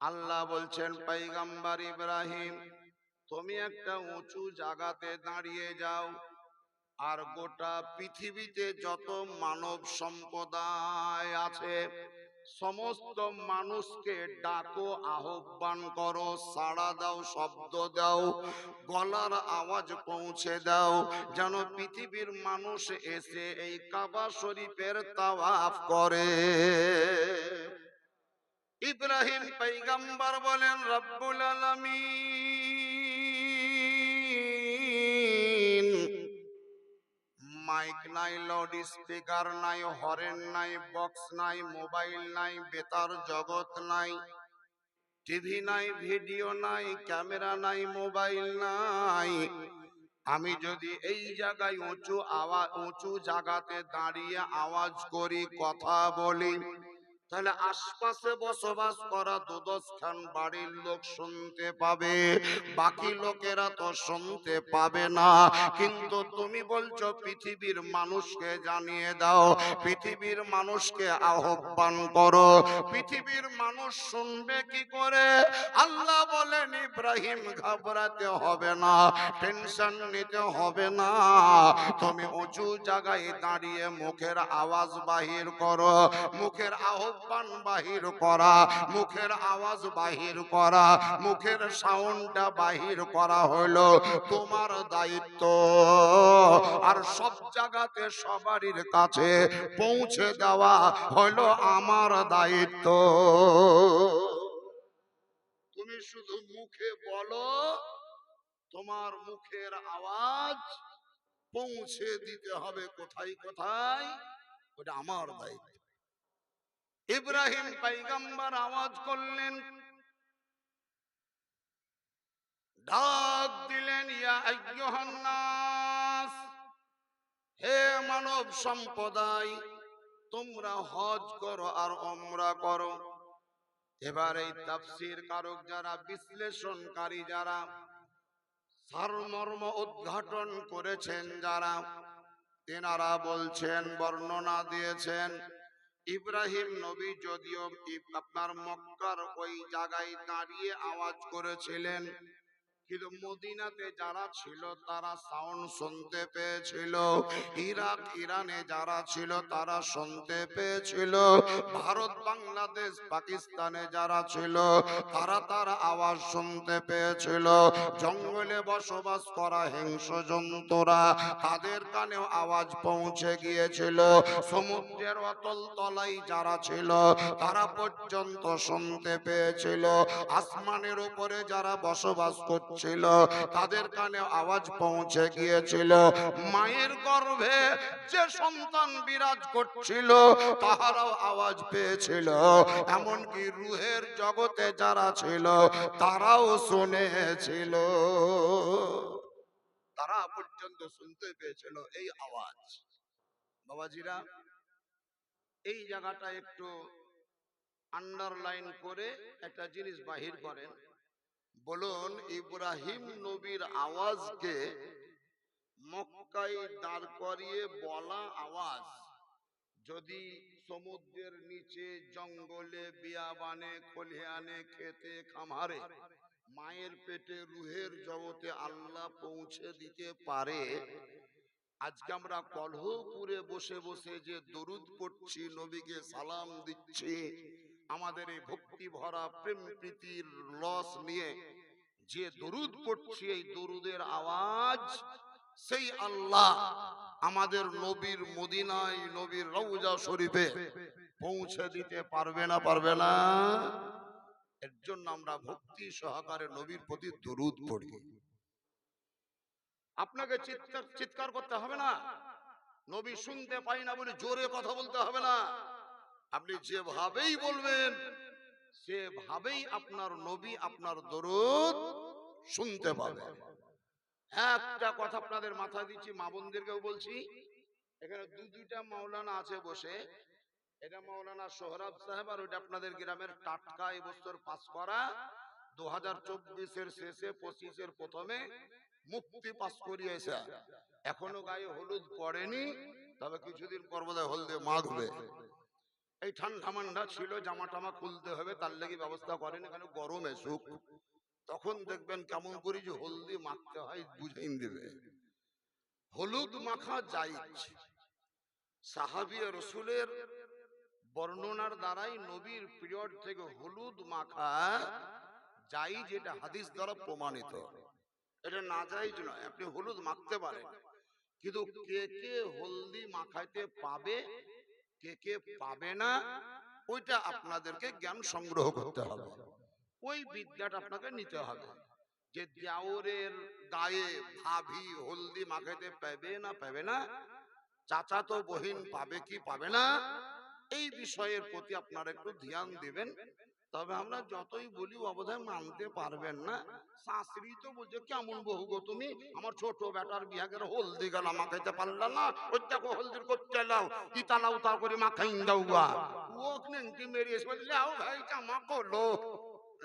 আল্লাহ বলছেন পয়গম্বর ইব্রাহিম, তুমি একটা উঁচু জায়গাতে দাঁড়িয়ে যাও, আর গোটা পৃথিবীতে যত মানব সম্প্রদায় আছে সমস্ত মানুষকে ডাকো, আহ্বান করো, সাড়া দাও, শব্দ দাও, গলার আওয়াজ পৌঁছে দাও, যেন পৃথিবীর মানুষ এসে এই কাবা শরীফের তাওয়াফ করে। ইব্রাহিম পয়গম্বর বলেন রব্বুল আলামিন, মাইক নাই, লাউড স্পিকার নাই, হরেন নাই, বক্স নাই, মোবাইল নাই, বেতার জগৎ নাই, টিভি নাই, ভিডিও নাই, ক্যামেরা নাই, মোবাইল নাই। আমি যদি এই জায়গায় উঁচু জায়গাতে দাঁড়িয়ে আওয়াজ করি, কথা বলি, তাহলে আশপাশে বসবাস করা 10 খান বাড়ির লোক শুনতে পাবে, বাকি লোকেরা তো শুনতে পাবে না। কিন্তু তুমি বলছো পৃথিবীর মানুষকে জানিয়ে দাও, পৃথিবীর মানুষকে আহ্বান করো, পৃথিবীর মানুষ শুনবে কি করে? আল্লাহ বলেন ইব্রাহিম ঘাবড়াতে হবে না, টেনশন নিতে হবে না, তুমি উঁচু জায়গায় দাঁড়িয়ে মুখের আওয়াজ বাহির করো, মুখের আহ্বান আহ্বান বাহির করা, মুখের আওয়াজ বাহির করা, মুখের সাউন্ডটা বাহির করা হলো তোমার দায়িত্ব। আর সব জায়গাতে সবারই কাছে পৌঁছে দেওয়া হলো আমার দায়িত্ব। তুমি শুধু মুখে বলো, তোমার মুখের আওয়াজ পৌঁছে দিতে হবে কোথায় কোথায়, ওটা আমার দায়িত্ব। ইব্রাহিম পয়গম্বর আওয়াজ করলেন, ডাক দিলেন, ইয়া আইয়ুহান নাস, হে মানব সম্প্রদায়, তোমরা হজ করো আর উমরা করো। এবার এই তাফসীর কারক যারা, বিশ্লেষণকারী যারা, সারমর্ম উদ্ঘাটন করেছেন যারা, তেনারা বলছেন, বর্ণনা দিয়েছেন, ইব্রাহিম নবী যদিও আপনার মক্কার ওই জায়গায় দাঁড়িয়ে আওয়াজ করেছিলেন, কিন্তু মদিনাতে যারা ছিল তারা সাউন্ড শুনতে পেয়েছিল, ইরাক ইরানে যারা ছিল তারা শুনতে পেয়েছিল, ভারত বাংলাদেশ পাকিস্তানে যারা ছিল তারা তার আওয়াজ শুনতে পেয়েছিল, জঙ্গলে বসবাস করা হিংস্র জন্তুরা তাদের কানেও আওয়াজ পৌঁছে গিয়েছিল, সমুদ্রের অতল তলায় যারা ছিল তারা পর্যন্ত শুনতে পেয়েছিল, আসমানের উপরে যারা বসবাস করছে ছিল তাদের কানে আওয়াজ পৌঁছে গিয়েছিল, মায়ের গর্ভে যে সন্তান বিরাজ করছিল তাহারাও আওয়াজ পেয়েছিল, এমনকি রূহের জগতে যারা ছিল তারাও শুনেছিল, তারা পর্যন্ত শুনতে পেয়েছিল এই আওয়াজ। বাবাজিরা, এই জায়গাটা একটু আন্ডারলাইন করে একটা জিনিস বাহির করেন। বলুন, ইব্রাহিম নবীর আওয়াজকে মক্কায় দাঁড় করিয়ে বলা আওয়াজ যদি সমুদ্রের নিচে, জঙ্গলে, বিয়াবানে, খলিহানে, খেতে খামারে, মায়ের পেটে, রুহের জগতে আল্লাহ পৌঁছে দিতে পারে, আজকে আমরা কলহপুরে বসে বসে যে দরুদ পড়ছি, নবীকে সালাম দিচ্ছি, আমাদের এই ভক্তি ভরা প্রেম প্রীতির রস নিয়ে যে দরুদ পড়ছি, এই দরুদের আওয়াজ সেই আল্লাহ আমাদের নবীর মদিনায়, নবীর রওজা শরীফে পৌঁছে দিতে পারবে না পারবে না? এর জন্য আমরা ভক্তি সহকারে নবীর প্রতি দরুদ পড়ি। আপনাকে চিৎকার করতে হবে না, নবী শুনতে পাই না বলে জোরে কথা বলতে হবে না, আপনি যেভাবেই বলবেন সেভাবেই আপনার নবী আপনার দরুদ শুনতে পাবে। একটা কথা আপনাদের মাথায় দিচ্ছি, মা বোনদেরকেও বলছি, এখানে দুইটা মাওলানা আছে বসে, এটা মাওলানা সোহরাব সাহেব, আর ওইটা আপনাদের গ্রামের টাটকা এবছর পাস করা 2024-এর শেষে 25-এর প্রথমে মুফতি পাস করিয়েছে, এখনো গায়ে হলুদ পড়েনি, তবে কিছুদিন পর বোধহয় হলদে মাখবে। এই ঠান্ডা মান্ডা ছিল, জামা টামা খুলতে হবে, তার লাগি ব্যবস্থা করেন, এখানে গরমে সুখ, তখন দেখবেন কেমন করে যে হলদি মাখতে হয় বুঝাইন দেবে। হলুদ মাখা জায়েজ, সাহাবী রাসূলের বর্ণনার দ্বারাই নবীর পিরিয়ড থেকে হলুদ মাখা জায়েজ, এটা হাদিস দ্বারা প্রমাণিত, এটা না জায়েজ নয়, আপনি হলুদ মাখতে পারেন, কিন্তু কে কে হলদি মাখাইতে পাবে, কে কে পাবে না, ওইটা আপনাদেরকে জ্ঞান সংগ্রহ করতে হবে, ওই বিদ্যাটা আপনাকে নিতে হবে, যে দেওরের গায়ে ভাবি হলদি মাখাইতে পাবে না পাবে না, চাচাতো বহিন পাবে কি পাবে না, এই বিষয়ের প্রতি আপনারা একটু ধ্যান দিবেন। তবে আমরা যতই বলি অবধায় মানতে পারবেন না, শাশুড়ি তো বলছে, কেমন বহু গো তুমি, আমার ছোট বেটার বিহাগের হলদি গেলা মাখাইতে পারলা না, ওই দেখো হলদির করতে লাও ইতালাও তা করে মাখাইন দাও গা, ও নেংটি মেরিয়ে বললে আও ভাই জামা করলো,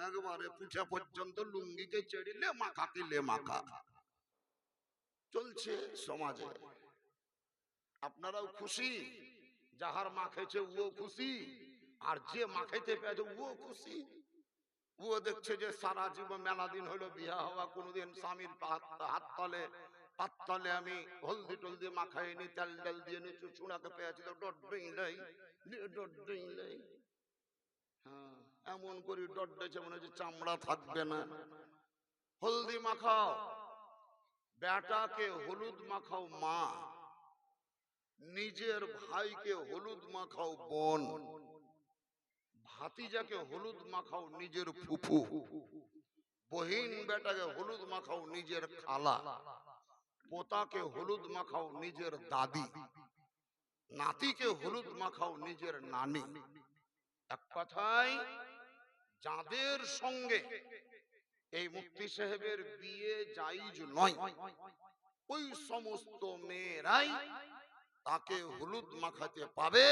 একবারে পুঠা পর্যন্ত লুঙ্গিকে চেড়িলে মাখা কিলে মাখা চলছে সমাজে। আপনারাও খুশি, যাহার মাখাইছে ও খুশি, আর যে মাখাইতে পেয়েছে ও খুশি, ও দেখছে যে সারা জীবন মেলা দিন হলো বিয়া হওয়া, কোনোদিন স্বামীর হাত তলে পাত তলে আমি হলদি টলদি মাখাইনি, তেল তেল দিয়ে নিচু চুড়াকে পেয়েছিল, ডট ডইলাই ডট ডইলাই, হ্যাঁ, এমন করে ডডেছে মনে হচ্ছে চামড়া থাকবে না। হলদি মাখাও, বেটাকে হলুদ মাখাও মা, নিজের ভাইকে হলুদ মাখাও বোন, ভাতিজাকে হলুদ মাখাও নিজের ফুফু, বহিন বেটাকে হলুদ মাখাও নিজের খালা, পোতাকে হলুদ মাখাও নিজের দাদি, নাতিকে হলুদ মাখাও নিজের নানি। এক কথায় যাদের সঙ্গে এই মুফতি সাহেবের বিয়ে জায়েজ নয়, ওই সমস্ত মেয়েরাই তাকে হলুদ মাখাতে পাবে,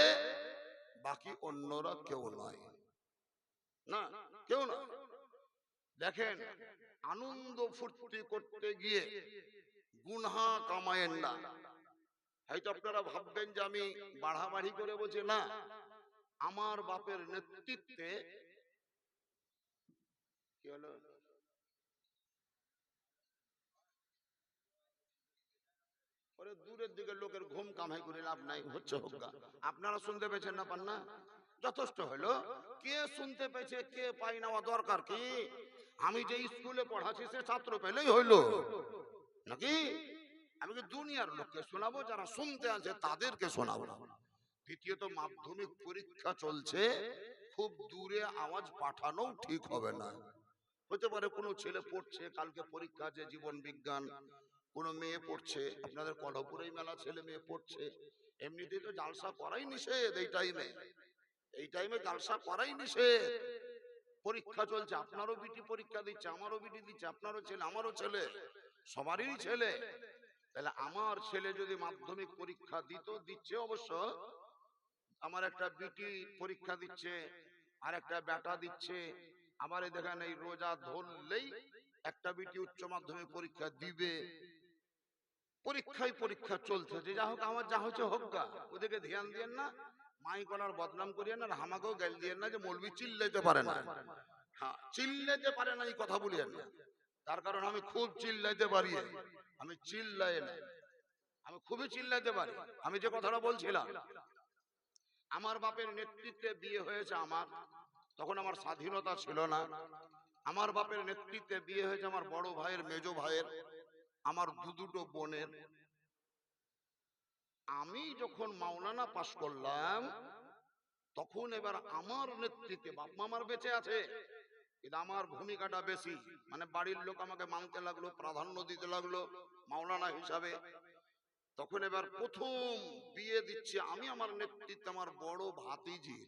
বাকি অন্যরা কেউ নয়। না, কেউ না। দেখেন, আনন্দ ফুর্তি করতে গিয়ে গুনহা কামায়েন না। হয়তো আপনারা ভাববেন যে আমি বাড়াবাড়ি করে বলছি, না, আমার বাপের নেতৃত্বে কি হলো, ওরে দূরের দিকে লোকের ঘুম কামাই করে লাভ নাই, হচ্ছে হোক গা। আপনারা শুনতে পেয়েছেন না, পান না? যথেষ্ট হলো। কে শুনতে পেয়েছে কে পাই নেওয়া দরকার কি? আমি যে স্কুলে পড়াচ্ছি সে ছাত্র পেলেই হইলো নাকি? আমি কি দুনিয়ার লোককে শোনাবো? যারা শুনতে আছে তাদেরকে শোনাবো। দ্বিতীয়ত মাধ্যমিক পরীক্ষা চলছে, খুব দূরে আওয়াজ পাঠানো ঠিক হবে না। হতে পারে কোনো ছেলে পড়ছে, কালকে পরীক্ষা আছে জীবন বিজ্ঞান, কোনো মেয়ে পড়ছে, আপনাদের কলহপুরেই মেলা ছেলে মেয়ে পড়ছে। এমনিতেই তো জালসা করাই নিষেধ এই টাইমে, এই টাইমে জালসা করাই নিষেধ। পরীক্ষা চলছে, আপনারও বিটি পরীক্ষা দিচ্ছে, আমারও বিটি দিচ্ছে, আপনারও ছেলে আমারও ছেলে, সবারই ছেলে। তাহলে আমার ছেলে যদি মাধ্যমিক পরীক্ষা দিচ্ছে অবশ্য, আমার একটা বিটি পরীক্ষা দিচ্ছে আর একটা বেটা দিচ্ছে। আমার দেখেন এই রোজা ধরলেই একটা বিটি উচ্চ মাধ্যমিক পরীক্ষা দিবে। পরীক্ষা চলছে, যে যা হোক, আমার যা হচ্ছে হোক গা, ওদেরকে ধ্যান দিয়েন না, মাই কলার বদনাম করিয়েন না, হামাকেও গাল দিয়েন না যে মৌলবি চিল্লাইতে পারে না। হ্যাঁ, চিল্লাইতে পারে না এই কথা বলিয়েন না, তার কারণ আমি খুব চিল্লাইতে পারি। আমি চিল্লাই না, আমি খুবই চিল্লাইতে পারি। আমি যে কথাটা বলছিলাম, আমার বাপের নেতৃত্বে বিয়ে হয়েছে আমার, তখন আমার স্বাধীনতা ছিল না। আমার বাপের নেতৃত্বে বিয়ে হয়েছে আমার বড় ভাইয়ের, মেজো ভাইয়ের, আমার দুটো বোনের। আমি যখন মাওলানা পাশ করলাম, তখন এবার আমার নেতৃত্বে, বাপ মা আমার বেঁচে আছে কিন্তু আমার ভূমিকাটা বেশি, মানে বাড়ির লোক আমাকে মানতে লাগলো, প্রাধান্য দিতে লাগলো মাওলানা হিসাবে। তখন এবার প্রথম বিয়ে দিচ্ছে আমি, আমার নেতৃত্বে আমার বড় ভাতিজি,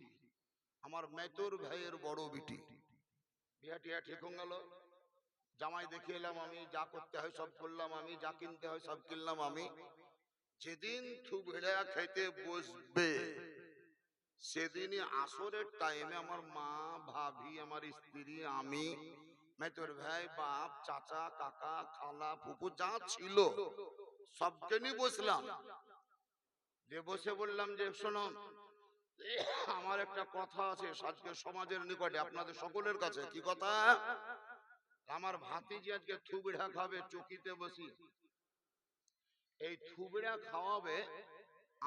আমার মেজর ভাইয়ের বড় বিটি। বিয়া টিয়া ঠিক হয়ে গেল, জামাই দেখে এলাম আমি, যা করতে হয় সব করলাম আমি, যা কিনতে হয় সব কিনলাম আমি। যেদিন থুবড়া খাইতে বসবে, সেদিনই আসরের টাইমে আমার মা, ভাবি, আমার স্ত্রী, আমি, মেজর ভাই, বাপ, চাচা, কাকা, খালা, ফুফু যা ছিল সবকে নিয়ে বসলাম। যে বসে বললাম যে শোনো, আমার একটা কথা আছে আজকে সমাজের নিকটে, আপনাদের সকলের কাছে। কি কথা? আমার ভাতিজি আজকে থুবড়া খাবে চকিতে বসি। এই থুবড়া খাওয়াবে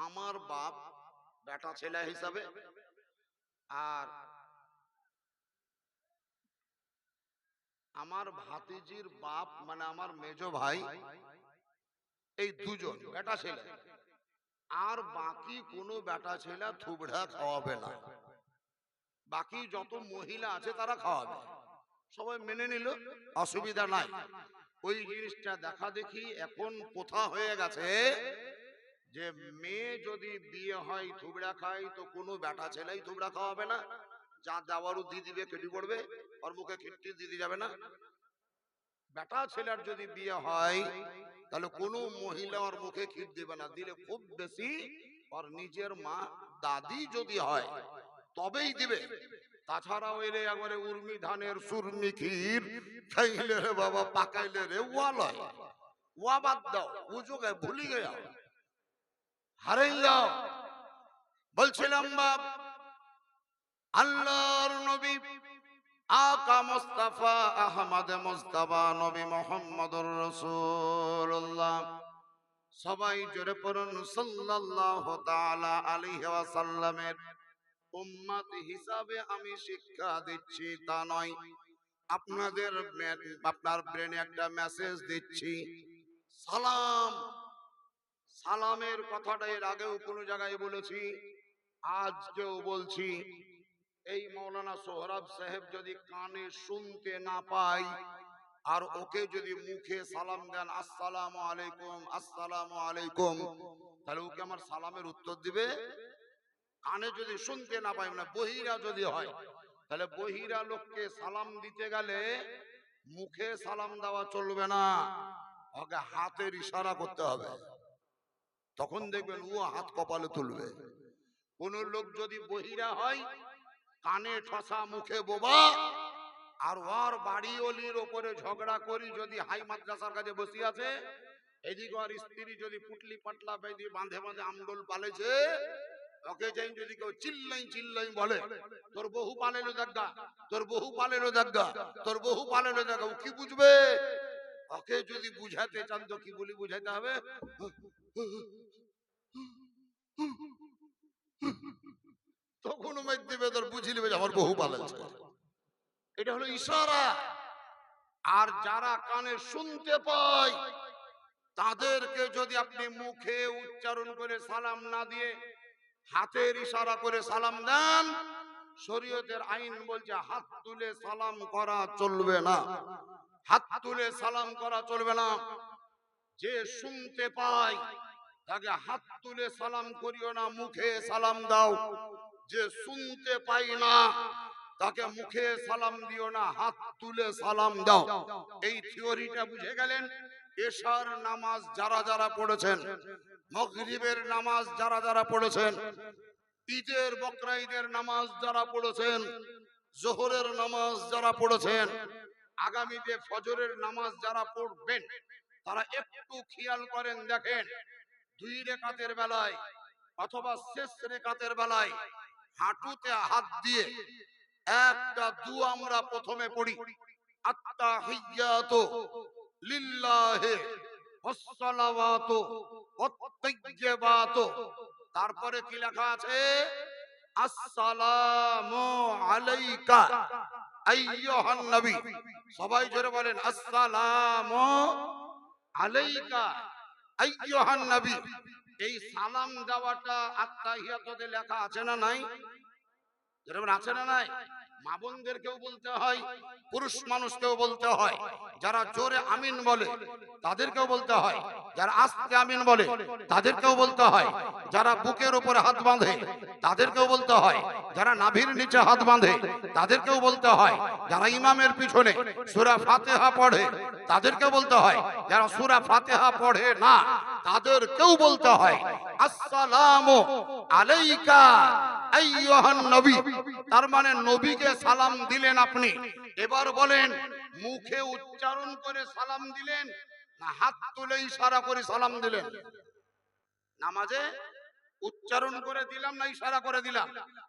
আমার বাপ বেটা ছেলে হিসাবে, আর আমার ভাতিজির বাপ মানে আমার মেজো ভাই, এই দুজন বেটা ছেলে। আর বাকি কোনো বেটা ছেলে থুবড়া খাওয়াবে না, বাকি যত মহিলা আছে তারা খাওয়াবে। সবাই মেনে নিল, অসুবিধা নাই। ওই জিনিসটা দেখা দেখি এখন কোথা হয়ে গেছে যে মেয়ে যদি বিয়ে হয় থুবড়া খায়, তো কোনো বেটা ছেলেই থুবড়া খাওয়াবে না। যা দেওয়ারও দিয়ে দিবে, কেটে পড়বে, ওর মুখে খিট্টি দিতে যাবে না। বেটা ছেলের যদি বিয়ে হয় তাহলে কোনো মহিলা ওর মুখে খিট দিবে না, দিলে খুব বেশি ওর নিজের মা দাদি যদি হয় তবেই দিবে। তাছাড়াও এলে একবারে উর্মি ধানের সুরমি ক্ষীর খাইলে রে বাবা, পাকাইলে রে ওয়া লয়, ওয়া বাদ দাও, ও যোগে ভুলি গেয়া হারাই যাও। বলছিলাম বাপ, আল্লাহর নবী আকা মুস্তাফা আহমদ মুস্তাফা নবী মুহাম্মদুর রাসূলুল্লাহ, সবাই জোরে পড়ুন সাল্লাল্লাহু তাআলা আলাইহি ওয়াসাল্লামের উম্মত হিসাবে আমি শিক্ষা দিচ্ছি তা নয়, আপনাদের আপনার ব্রেনে একটা মেসেজ দিচ্ছি। সালাম, সালামের কথাটা এর আগেও কোনো জায়গায় বলেছি, আজকেও বলছি। এই মৌলানা সোহরাব সাহেব যদি কানে শুনতে না পায় আর ওকে যদি মুখে সালাম দেন আসসালামু আলাইকুম আসসালামু আলাইকুম, তাহলে ওকে আমার সালামের উত্তর দিবে? কানে যদি শুনতে না পায়, মানে বহিরা যদি হয়, তাহলে বহিরা লোককে সালাম দিতে গেলে মুখে সালাম দেওয়া চলবে না, ওকে হাতের ইশারা করতে হবে। তখন দেখবেন ও হাত কপালে তুলবে। কোন লোক যদি বহিরা হয়, কানে ঠসা মুখে বোবা, আর ওর বাড়ি অলির ওপরে ঝগড়া করি যদি হাই মাদ্রাসার কাছে বসে আছে, এদিকে ওর স্ত্রী যদি পুটলি পাটলা বেঁধে বাঁধে বাঁধে আমডোল পালেছে, ওকে যাই যদি কেউ চিল্লাই চিল্লাই বলে তোর বহু পালেলো দেখা, তোর বহু পালেলো দেখা, তোর বহু পালেলো দেখা, ও কি বুঝবে? ওকে যদি বুঝাতে চান তো কি বলি বুঝাতে হবে? তখন মেদ দিবে, তোর বুঝি নেবে যে আমার বহু পালেছে। এটা হলো ইশারা। আর যারা কানে শুনতে পায় তাদেরকে যদি আপনি মুখে উচ্চারণ করে সালাম না দিয়ে হাতের ইশারা করে সালাম দেন, শরীয়তের আইন বলছে হাত তুলে সালাম করা চলবে না, হাত তুলে সালাম করা চলবে না। যে শুনতে পায় তাকে হাত তুলে সালাম করিও না, মুখে সালাম দাও। যে শুনতে পাই না তাকে মুখে সালাম দিও না, হাত তুলে সালাম দাও। এই থিওরিটা বুঝে গেলেন? এশার নামাজ যারা যারা পড়েছেন, মাগরিবের নামাজ যারা যারা পড়েছেন, ঈদের বকরা ঈদের নামাজ যারা পড়েছেন, জোহরের নামাজ যারা পড়েছেন, আগামীতে ফজরের নামাজ যারা পড়বেন, তারা একটু খেয়াল করেন, দেখেন 2 রাকাতের বেলায় অথবা শেষ রাকাতের বেলায় হাঁটুতে হাত দিয়ে একটা দুআ আমরা প্রথমে পড়ি, আত্তাহিয়াতু লিল্লাহি ওয়াসসালাওয়াতু ওয়াত-তাইয়্যিবাতু। তারপরে কি লেখা আছে? আসসালামু আলাইকা আইয়ুহান নবী। সবাই জোরে বলেন আসসালামু আলাইকা আইয়ুহান নবী। এই সালাম দেওয়াটা আত্তাহিয়াতুতে লেখা আছে না নাই? যেরকম আছে না নাই? মা বোনদেরকেও বলতে হয়, পুরুষ মানুষকেও বলতে হয়। যারা জোরে আমিন বলে তাদেরকেও বলতে হয়, যারা আস্তে আমিন বলে তাদেরকেও বলতে হয়, যারা বুকের উপরে হাত বাঁধে তাদেরকেও বলতে হয়, যারা নাভির নিচে হাত বাঁধে তাদেরকেও বলতে হয়, যারা ইমামের পিছনে সূরা ফাতিহা পড়ে তাদেরকেও বলতে হয়, যারা সূরা ফাতিহা পড়ে না তাদেরকেও বলতে হয় আসসালামু আলাইকা আইয়ুহান নবী। তার মানে নবীকে সালাম দিলেন আপনি। এবার বলেন মুখে উচ্চারণ করে সালাম দিলেন না হাত তুলে ইশারা করে সালাম দিলেন? নামাজে উচ্চারণ করে দিলাম না ইশারা করে দিলাম?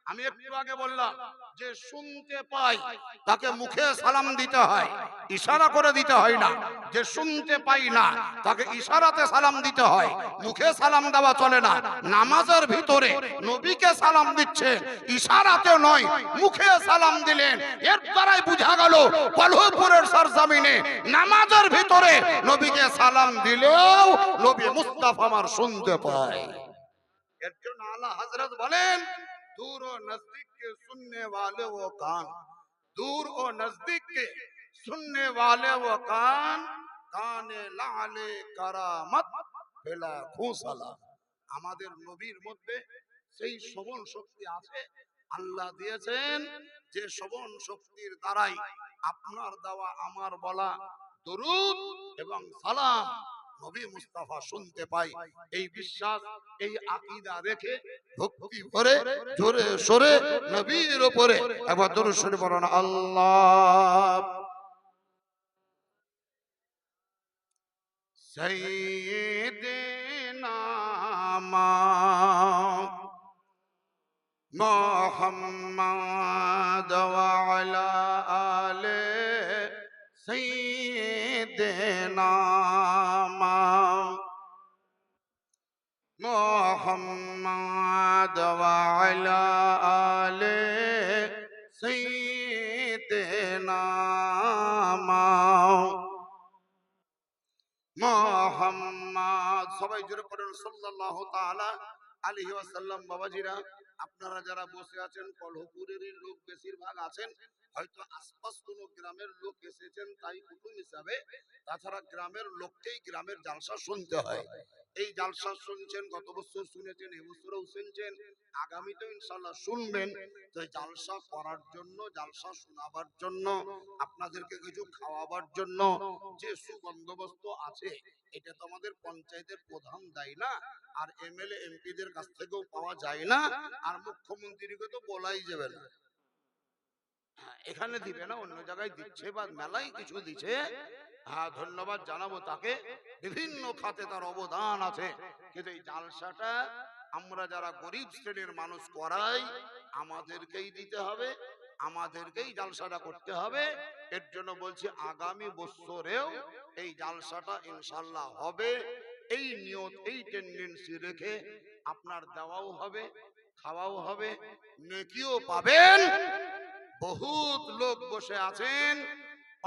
আমি একটু আগে বললাম যে শুনতে পাই তাকে মুখে সালাম দিতে হয়, ইশারা করে দিতে হয় না। যে শুনতে পাই না তাকে ইশারাতে সালাম দিতে হয়, মুখে সালাম দেওয়া চলে না। নামাজের ভিতরে নবীকে সালাম দিচ্ছে, ইশারাতে নয়, মুখে সালাম দিলেন। এর দ্বারাই বোঝা গেল কলহপুরের সরজমিনে নামাজের ভিতরে নবীকে সালাম দিলেও নবী মুস্তাফা আমার শুনতে পায়। এর জন্য আলা হযরত বলেন दूर और नजदीक के सुनने वाले वो कान, दूर और नजदीक के सुनने वाले वो कान, काने लाले करामत बेला खुसला। আমাদের নবীর মধ্যে সেই শ্রবণ শক্তি আছে, আল্লাহ দিয়েছেন, যে শ্রবণ শক্তির দ্বারাই আপনার দেওয়া আমার বলা দরুদ এবং সালাম নবী মুস্তাফা শুনতে পাই। এই বিশ্বাস এই আকীদা রেখে ভক্তি ভরে জোরে সোরে নবীর উপরে একবার দরুদ শরীফ পড়ুন। আল্লাহ সাইয়্যিদিনা মুহাম্মদ ওয়া আলা আলি সাইয়্যিদিনা মুহাম্মদ ওয়া আলা আলি করেন সাল্লাল্লাহু তাআলা আলাইহি ওয়াসাল্লাম। বাবাজিরা, আপনারা যারা বসে আছেন কলহপুরেরই লোক বেশিরভাগ আছেন, হয়তো আশপাশ কোনো গ্রামের লোক এসেছেন তাই কুটুম হিসাবে, তাছাড়া গ্রামের লোককেই গ্রামের জালসা শুনতে হয়। এই জালসা শুনছেন, গত বছর শুনেছেন, এবছরও শুনছেন, আগামীতেও ইনশাআল্লাহ শুনবেন। তো এই জালসা করার জন্য, জালসা শোনাবার জন্য, আপনাদেরকে কিছু খাওয়াবার জন্য যে সুবন্দোবস্ত আছে, এটা তো আমাদের পঞ্চায়েতের প্রধান দেয় না, আর এমএলএ এমপিদের কাছ থেকেও পাওয়া যায় না, আর মুখ্যমন্ত্রীকে তো বলাই যাবে না। এখানে দিবে না, অন্য জায়গায় দিচ্ছে বা মেলায় কিছু দিচ্ছে। হ্যাঁ, ধন্যবাদ জানাবো তাকে, বিভিন্ন খাতে তার অবদান আছে। কিন্তু এই জালসাটা আমরা যারা গরিব শ্রেণীর মানুষ করাই, আমাদেরকেই দিতে হবে, আমাদেরকেই জালসাটা করতে হবে। এর জন্য বলছি আগামী বছরেও এই জালসাটা ইনশাল্লাহ হবে। এই নিয়ত, এই টেন্ডেন্সি রেখে আপনার দেওয়াও হবে, খাওয়াও হবে, নেকিও পাবেন। বহুত লোক বসে আছেন,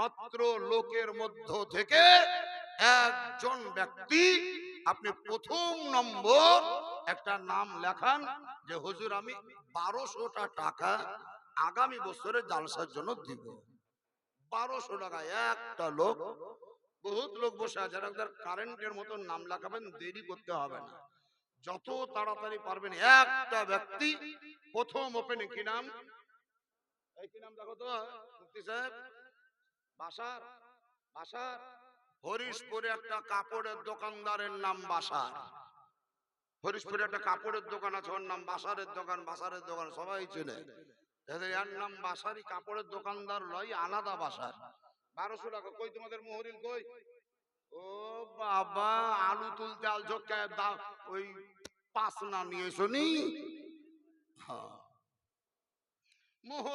অত্র লোকের মধ্য থেকে একজন ব্যক্তি আপনি প্রথম নম্বর একটা নাম লেখান যে হুজুর আমি 1200টা টাকা আগামী বছরের জালসার জন্য দিব। 1200 টাকা একটা লোক। বহুত লোক বসে আছে, কারেন্টের মতো নাম লেখাবেন, দেরি করতে হবে না, যত তাড়াতাড়ি পারবেন। একটা ব্যক্তি প্রথম ওপেনে, কি নাম? এই কি নাম দেখো তো মুফতি সাহেব? বাসার, বাসার হরিশপুরে একটা কাপড়ের দোকানদারের নাম বাসার। হরিশপুরে একটা কাপড়ের দোকান আছে, ওর নাম বাসারের দোকান। বাসারের দোকান সবাই চেনে, এর নাম বাসারি। কাপড়ের দোকানদার লয়, আলাদা বাসার। 1200 টাকা। কই তোমাদের মোহরিল কই? ও বাবা, আলু তুলতে আলছো, ওই পাঁচ না নিয়ে এসো নি। হ্যাঁ,